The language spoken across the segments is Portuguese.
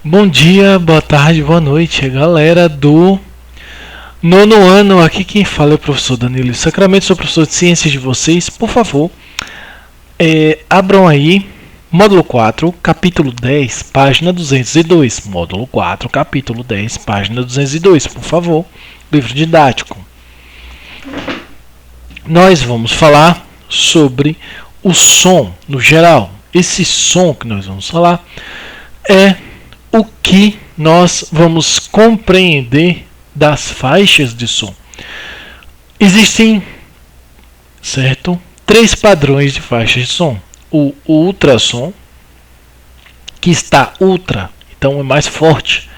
Bom dia, boa tarde, boa noite, galera do nono ano. Aqui quem fala é o professor Danilo Sacramento, sou professor de ciências de vocês. Por favor, abram aí módulo 4, capítulo 10, página 202. Módulo 4, capítulo 10, página 202, por favor. Livro didático. Nós vamos falar sobre o som no geral. Esse som que nós vamos falar é o que nós vamos compreender das faixas de som. Existem, certo, 3 padrões de faixas de som. O ultrassom, que está ultra, então é mais forte,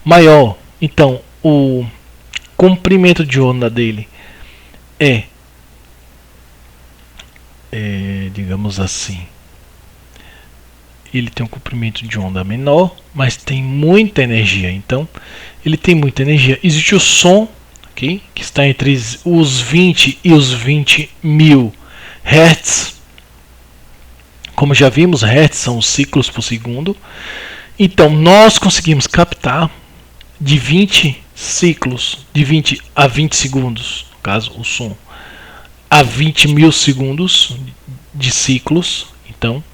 maior, então o comprimento de onda dele é digamos assim, ele tem um comprimento de onda menor, mas tem muita energia. Então, ele tem muita energia. Existe o som, okay, que está entre os 20 e os 20 mil Hz. Como já vimos, Hz são os ciclos por segundo. Então, nós conseguimos captar de 20 ciclos, de 20 a 20 segundos, no caso, o som, a 20 mil segundos de ciclos. Então,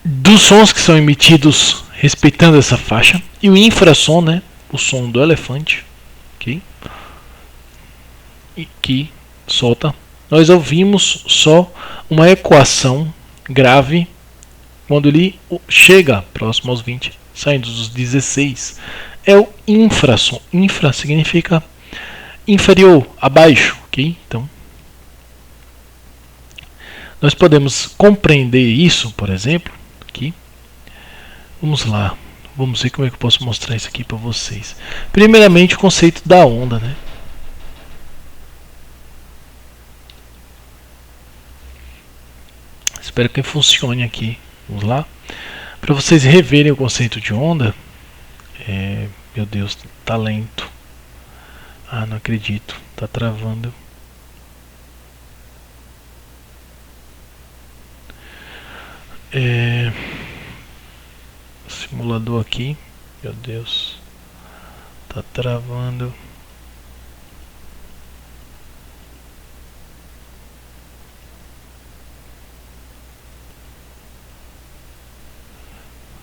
dos sons que são emitidos respeitando essa faixa, e o infrassom, né, o som do elefante, okay, e que solta, nós ouvimos só uma ecoação grave quando ele chega próximo aos 20, saindo dos 16. É o infrassom. Infra significa inferior, abaixo, ok? Então, nós podemos compreender isso, por exemplo, aqui. Vamos lá, vamos ver como é que eu posso mostrar isso aqui para vocês. Primeiramente, o conceito da onda, né? Espero que funcione aqui. Vamos lá, para vocês reverem o conceito de onda. Meu Deus, tá lento. Ah, não acredito, tá travando. Simulador aqui, meu Deus, tá travando.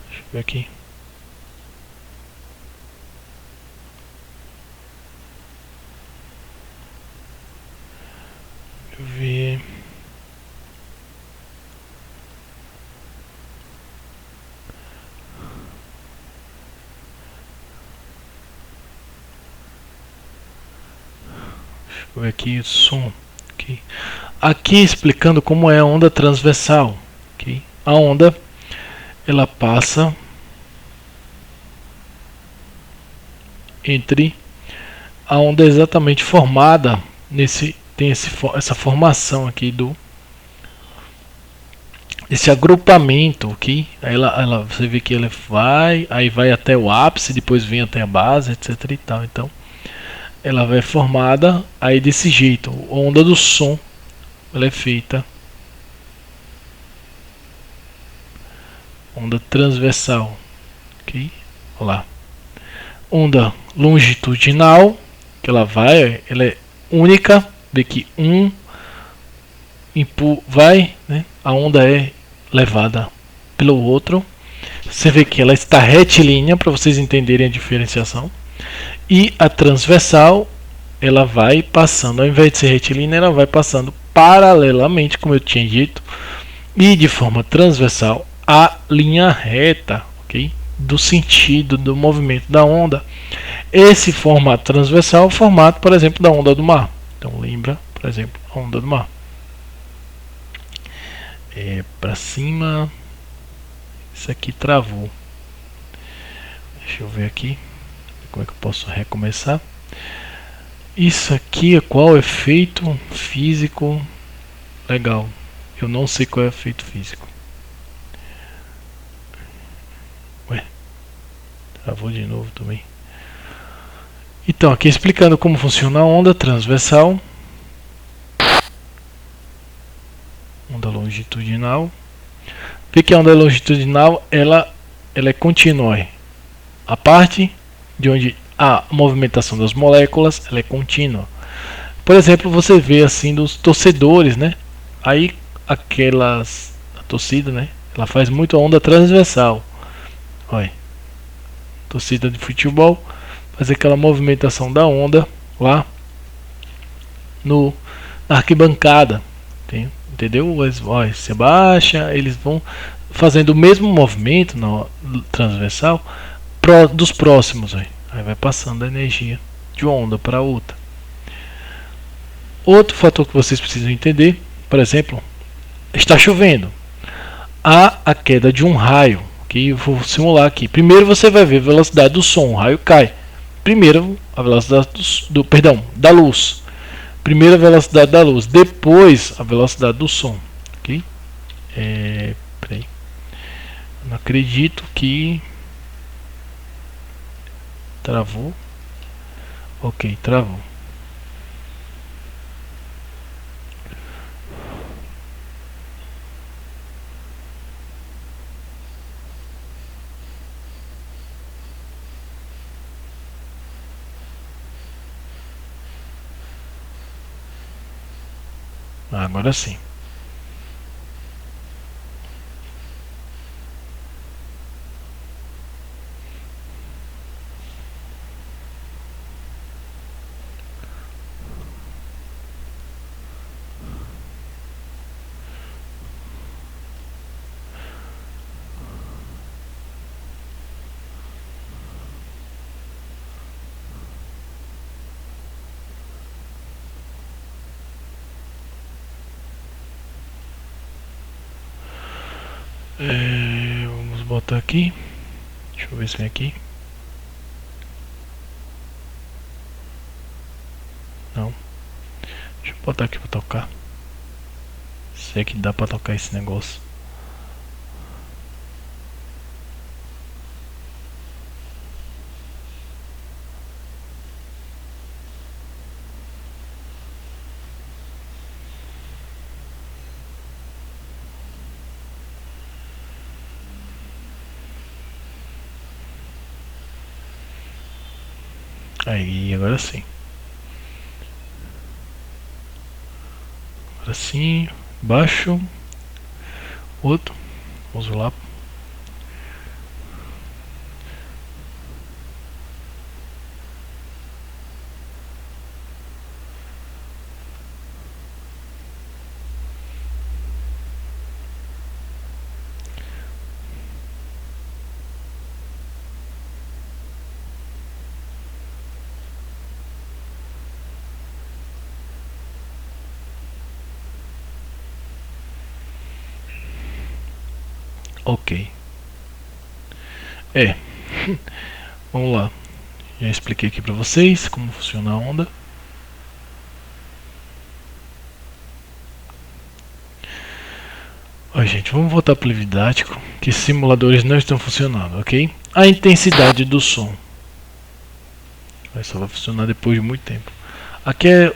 Deixa eu ver aqui. Deixa eu ver. Aqui o som, okay. Aqui explicando como é a onda transversal, okay. A onda, ela passa entre a onda exatamente formada nesse, tem essa formação aqui desse agrupamento, ok? Ela você vê que ela vai até o ápice, depois vem até a base, etc e tal. Então, ela vai formada aí desse jeito. A onda do som, ela é feita onda transversal, ok? Olha lá. Onda longitudinal, que ela é única, vê que vai, né? A onda é levada pelo outro. Você vê que ela está retilínea, para vocês entenderem a diferenciação. E a transversal, ela vai passando, ao invés de ser retilínea, ela vai passando paralelamente, como eu tinha dito, e de forma transversal à linha reta, ok? Do sentido do movimento da onda. Esse formato transversal é o formato, por exemplo, da onda do mar. Então lembra, por exemplo, a onda do mar. Para cima, isso aqui travou. Deixa eu ver aqui. Como é que eu posso recomeçar? Isso aqui é qual efeito físico? Legal. Eu não sei qual é o efeito físico. Ué, travou de novo também. Então, aqui explicando como funciona a onda transversal, onda longitudinal. O que é a onda longitudinal? Ela ela é contínua. A parte de onde a movimentação das moléculas ela é contínua. Por exemplo, você vê assim dos torcedores, né? Aí a torcida, né? Ela faz muito a onda transversal. Olha, torcida de futebol faz aquela movimentação da onda lá na arquibancada, entendeu? Olha, você baixa, eles vão fazendo o mesmo movimento na transversal dos próximos. Olha. Aí vai passando a energia de uma onda para outra. Outro fator que vocês precisam entender, por exemplo, está chovendo. Há a queda de um raio, que eu vou simular aqui. Primeiro você vai ver a velocidade do som, o raio cai. Primeiro a velocidade da luz. Primeiro a velocidade da luz, depois a velocidade do som. Ok? Peraí. Não acredito que travou. Ok, travou. Agora sim. Vamos botar aqui. Deixa eu ver se vem aqui. Não. Deixa eu botar aqui para tocar. Se é que dá para tocar esse negócio. Aí, agora sim. Agora sim. Baixo. Outro. Vamos lá. Ok. Vamos lá. Já expliquei aqui para vocês como funciona a onda. Ó, gente, vamos voltar para o livro didático, que simuladores não estão funcionando, ok? A intensidade do som. Só vai funcionar depois de muito tempo. Aqui é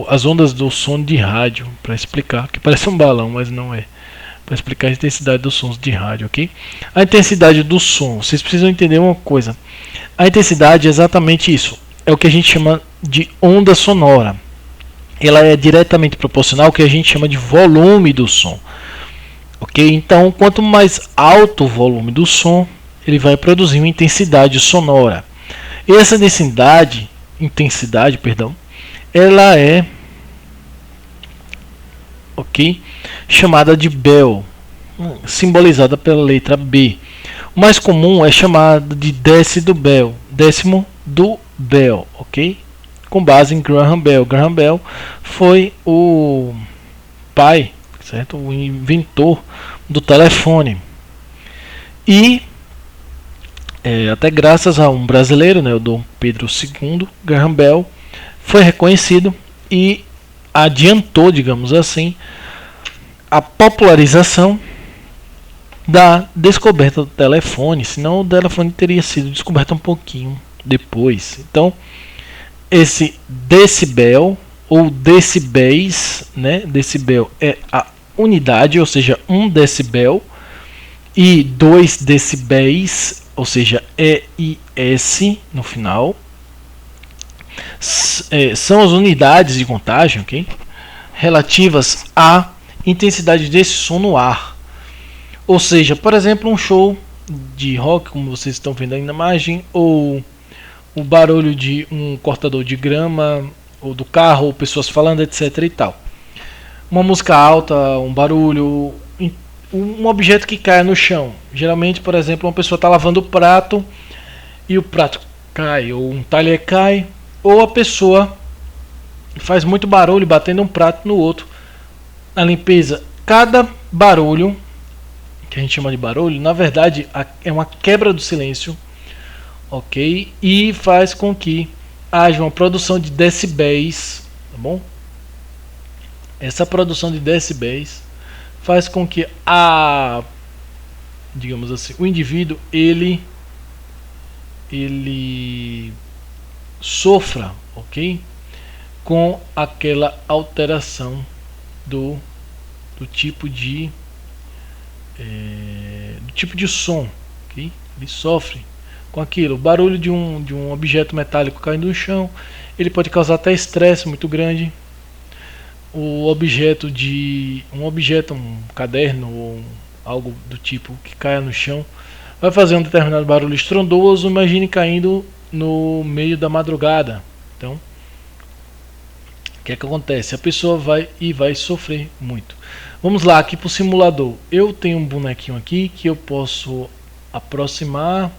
as ondas do som de rádio, para explicar, que parece um balão, mas não é. Para explicar a intensidade dos sons de rádio, ok? A intensidade do som, vocês precisam entender uma coisa. A intensidade é exatamente isso. É o que a gente chama de onda sonora. Ela é diretamente proporcional ao que a gente chama de volume do som. Ok? Então, quanto mais alto o volume do som, ele vai produzir uma intensidade sonora. E essa intensidade, ela é chamada de Bell, simbolizada pela letra B. O mais comum é chamado de décimo do Bell, ok? Com base em Graham Bell. Graham Bell foi o pai, certo? O inventor do telefone. E até graças a um brasileiro, né, o Dom Pedro II, Graham Bell foi reconhecido e adiantou, digamos assim, a popularização da descoberta do telefone, senão o telefone teria sido descoberto um pouquinho depois. Então, esse decibel ou decibéis, né? Decibel é a unidade, ou seja, 1 decibel e 2 decibéis, ou seja, EIS no final. São as unidades de contagem, ok? Relativas à intensidade desse som no ar. Ou seja, por exemplo, um show de rock, como vocês estão vendo aí na imagem, ou o barulho de um cortador de grama, ou do carro, ou pessoas falando, etc. e tal. Uma música alta, um barulho, um objeto que cai no chão. Geralmente, por exemplo, uma pessoa está lavando o prato e o prato cai, ou um talher cai, ou a pessoa faz muito barulho batendo um prato no outro. Na limpeza, cada barulho, que a gente chama de barulho, na verdade é uma quebra do silêncio, ok? E faz com que haja uma produção de decibéis, tá bom? Essa produção de decibéis faz com que digamos assim, o indivíduo ele sofra, ok? Com aquela alteração do tipo de som, ok? Ele sofre com aquilo. O barulho de um objeto metálico caindo no chão, ele pode causar até estresse muito grande. O objeto um caderno ou algo do tipo que caia no chão vai fazer um determinado barulho estrondoso. Imagine caindo no meio da madrugada. Então, o que é que acontece? A pessoa vai sofrer muito. Vamos lá aqui para o simulador. Eu tenho um bonequinho aqui que eu posso aproximar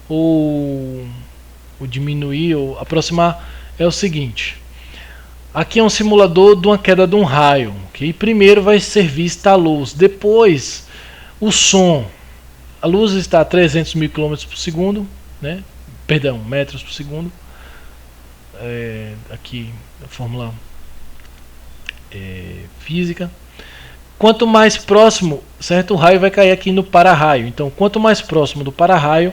ou diminuir ou aproximar. É o seguinte. Aqui é um simulador de uma queda de um raio. Okay? Primeiro vai ser vista a luz. Depois o som. A luz está a 300 mil km por segundo. Né? Perdão, metros por segundo. Aqui a fórmula física. Quanto mais próximo, certo? O raio vai cair aqui no para-raio. Então, quanto mais próximo do para-raio,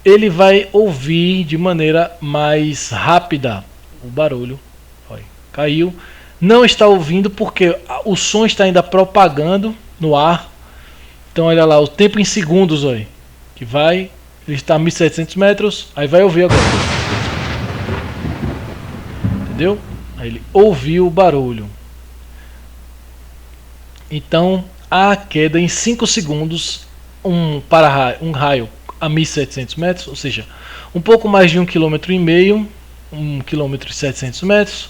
ele vai ouvir de maneira mais rápida o barulho. Olha, caiu. Não está ouvindo porque o som está ainda propagando no ar. Então, olha lá, o tempo em segundos, olha, que vai. Ele está a 1.700 metros, aí vai ouvir agora. Entendeu? Aí ele ouviu o barulho. Então, a queda em 5 segundos, um raio a 1.700 metros, ou seja, um pouco mais de 1,5 km, 1,7 km.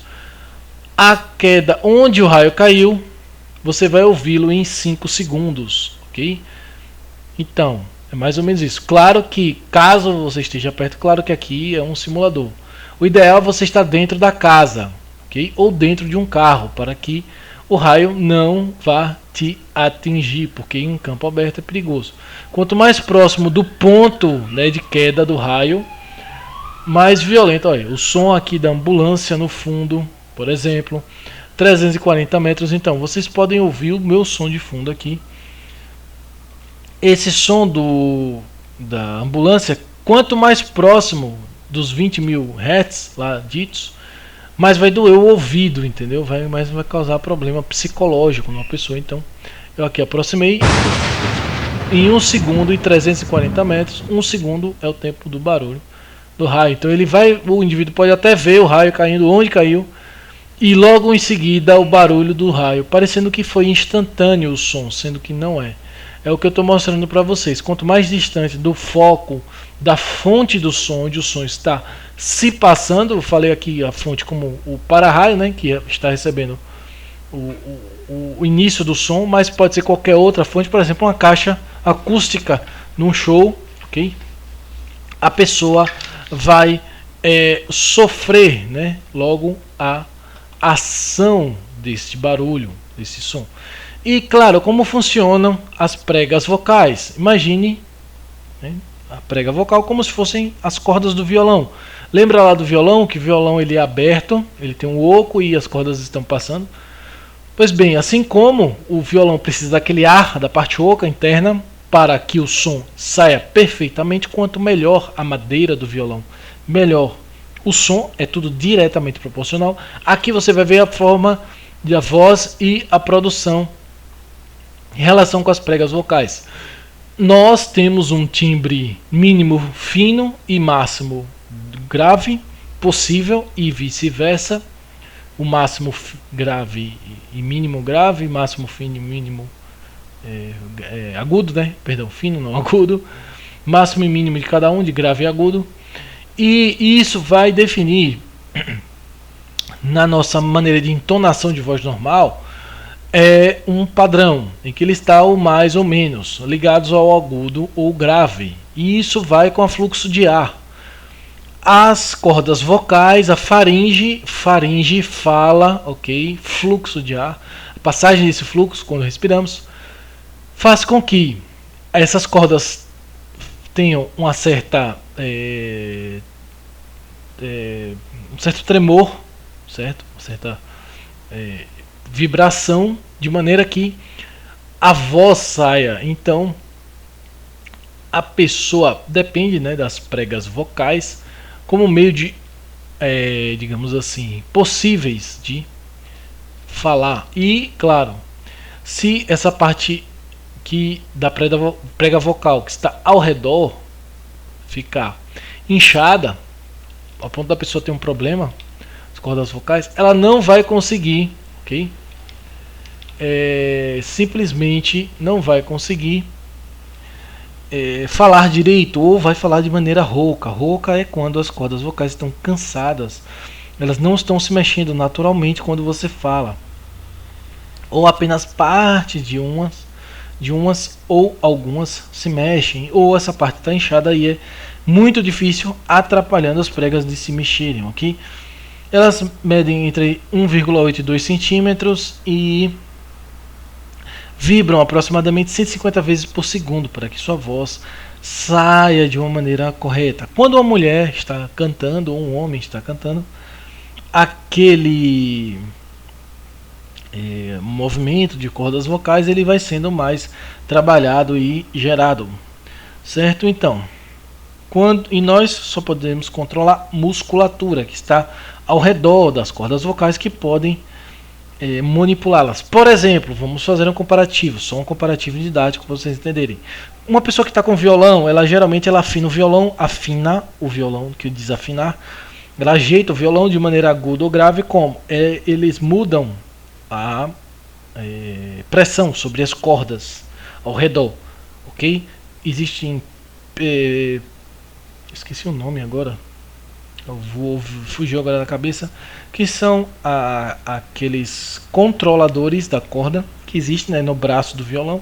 A queda onde o raio caiu, você vai ouvi-lo em 5 segundos, ok? Então, é mais ou menos isso. Claro que, caso você esteja perto, claro que aqui é um simulador. O ideal é você estar dentro da casa, ok? Ou dentro de um carro, para que o raio não vá te atingir, porque em um campo aberto é perigoso. Quanto mais próximo do ponto, né, de queda do raio, mais violento. Olha, o som aqui da ambulância no fundo, por exemplo, 340 metros. Então, vocês podem ouvir o meu som de fundo aqui. Esse som da ambulância, quanto mais próximo dos 20.000 Hz lá ditos, mais vai doer o ouvido, entendeu? Mais vai causar problema psicológico numa pessoa. Então, eu aqui aproximei em 1 segundo em 340 metros. 1 segundo é o tempo do barulho do raio. Então, o indivíduo pode até ver o raio caindo onde caiu e logo em seguida o barulho do raio, parecendo que foi instantâneo o som, sendo que não é. É o que eu estou mostrando para vocês. Quanto mais distante do foco, da fonte do som, onde o som está se passando, eu falei aqui a fonte como o para-raio, né, que está recebendo o início do som, mas pode ser qualquer outra fonte, por exemplo, uma caixa acústica num show, ok? A pessoa vai sofrer, né, logo a ação desse barulho, desse som. E claro, como funcionam as pregas vocais? Imagine, né, a prega vocal como se fossem as cordas do violão. Lembra lá do violão, que o violão ele é aberto, ele tem um oco e as cordas estão passando? Pois bem, assim como o violão precisa daquele ar da parte oca interna para que o som saia perfeitamente, quanto melhor a madeira do violão, melhor o som, é tudo diretamente proporcional. Aqui você vai ver a forma da voz e a produção Em relação com as pregas vocais, nós temos um timbre mínimo fino e máximo grave possível e vice-versa. O máximo grave e mínimo grave, máximo fino e mínimo agudo, né? Perdão, fino não agudo. Máximo e mínimo de cada um, de grave e agudo. E isso vai definir na nossa maneira de entonação de voz normal um padrão em que ele está o mais ou menos ligados ao agudo ou grave, e isso vai com o fluxo de ar. As cordas vocais, a faringe, fala, ok, fluxo de ar, a passagem desse fluxo quando respiramos faz com que essas cordas tenham uma certa um certo tremor, certo? Uma certa vibração, de maneira que a voz saia. Então a pessoa depende, né, das pregas vocais como meio de digamos assim, possíveis de falar. E claro, se essa parte que da prega vocal que está ao redor ficar inchada, ao ponto da pessoa ter um problema, as cordas vocais, ela não vai conseguir, ok? Simplesmente não vai conseguir falar direito, ou vai falar de maneira rouca. Rouca é quando as cordas vocais estão cansadas, elas não estão se mexendo naturalmente quando você fala, ou apenas parte de umas ou algumas se mexem, ou essa parte está inchada e é muito difícil, atrapalhando as pregas de se mexerem, ok? Elas medem entre 1,8 e 2 centímetros e vibram aproximadamente 150 vezes por segundo para que sua voz saia de uma maneira correta. Quando uma mulher está cantando ou um homem está cantando, aquele movimento de cordas vocais ele vai sendo mais trabalhado e gerado, certo? Então, e nós só podemos controlar musculatura que está ao redor das cordas vocais, que podem manipulá-las. Por exemplo, vamos fazer um comparativo, só um comparativo didático para vocês entenderem. Uma pessoa que está com violão, ela geralmente afina o violão, que desafinar, ela ajeita o violão de maneira aguda ou grave, como eles mudam a pressão sobre as cordas ao redor, ok? Existem esqueci o nome agora, fugiu agora da cabeça, que são aqueles controladores da corda que existem, né, no braço do violão,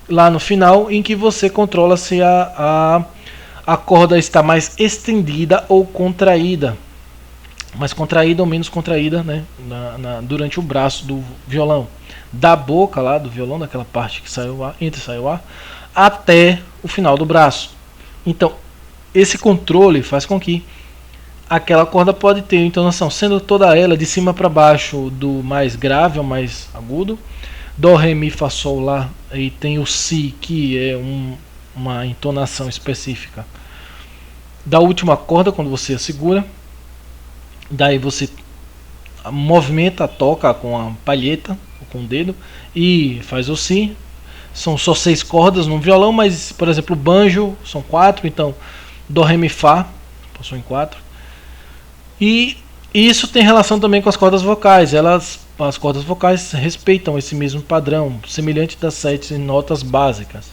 lá no final, em que você controla se a corda está mais estendida ou contraída, mais contraída ou menos contraída, né, durante o braço do violão, da boca lá do violão, daquela parte que sai o ar, entra e sai o ar, até o final do braço. Então esse controle faz com que aquela corda pode ter entonação, sendo toda ela de cima para baixo, do mais grave ao mais agudo. Dó, ré, mi, fá, sol, lá, e tem o si, que é uma entonação específica da última corda quando você a segura. Daí você movimenta, toca com a palheta, com o dedo, e faz o si. São só 6 cordas no violão, mas por exemplo o banjo são 4, então Dó, ré, mi, fá passou em 4. E isso tem relação também com as cordas vocais. As cordas vocais respeitam esse mesmo padrão, semelhante das 7 notas básicas.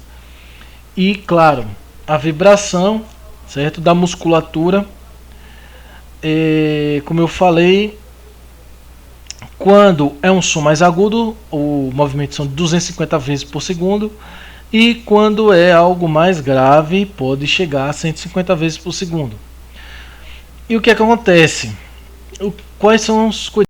E claro, a vibração, certo, da musculatura, como eu falei, quando é um som mais agudo, o movimento são 250 vezes por segundo. E quando é algo mais grave, pode chegar a 150 vezes por segundo. E o que é que acontece? Quais são os cuidados?